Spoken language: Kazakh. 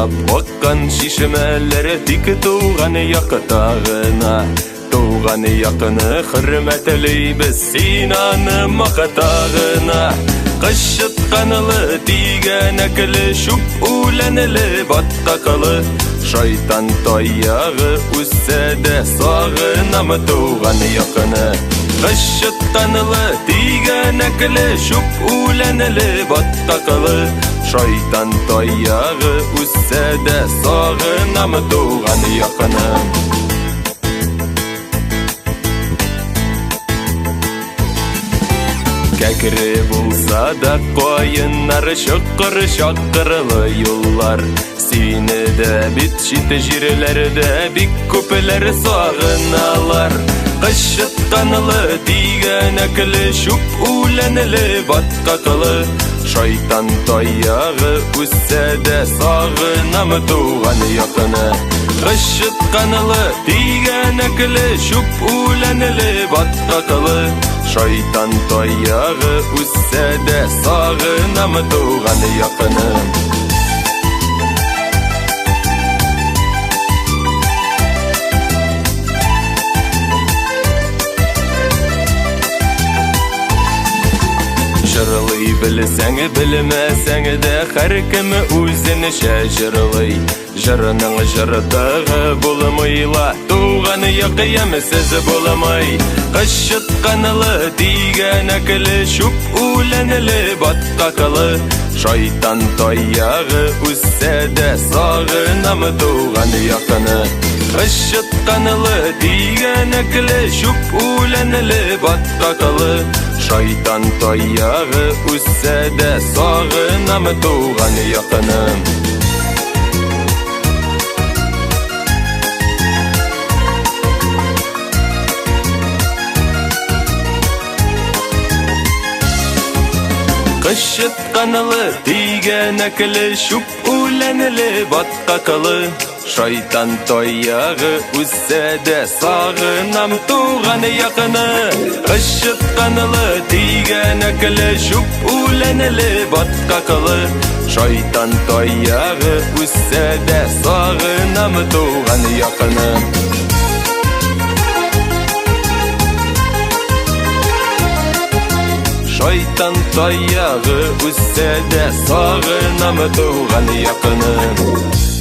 Ырғап баққан шишімелері тик туған яқытағына. Туған яқыны хұрмәтілейбіз синаны мақатағына. Қышытқанылы тиген әкілі шүп үләнілі батқақылы. Шайтан таяғы үссәді сағынамы туған яқыны. Қышытқанылы тиген әкілі шүп үләнілі батқақылы. Шайтан таяғы үссәді сағынамы туған яқыны. Кәкірі болса да қойынар шыққыр-шаққырлы юллар. Сені де бит шиті жерлерді бик көпілер сағыналар. Қышытқанылы тиген әкілі шүп үләнілі батқақылы. Шайтан таяғы үссәді сағынамы туған яқыны. Қышытқанылы тиген әкілі шүп үләнілі батқақылы. Шайтан таяғы үссәді сағынамы туған яқыны. Жырлый білсәң білмәсәң де һәр кім өзінше жырлый. Жырының жыртығы болмайла, туған яқиямсыз болмай. Қышытқанылы тиген әкілі шүп үләнілі батқақылы. Шайтан таяғы үссәді сағынамы туған яқыны. Қышытқанылы тиген әкілі шүп үләнілі батқақылы. Шайтан таяғы үссәді сағынамы туған яқыны. Қышытқанылы тиген әкілі шүп үләнілі батқақылы. Шайтан таяғы үссәді сағынам туған яқыны. Қышытқанылы тиген әкілі шүп үләнілі батқақылы. Шайтан таяғы үссәді сағынам туған яқыны. Шайтан таяғы үссәді сағынамы туған яқыны.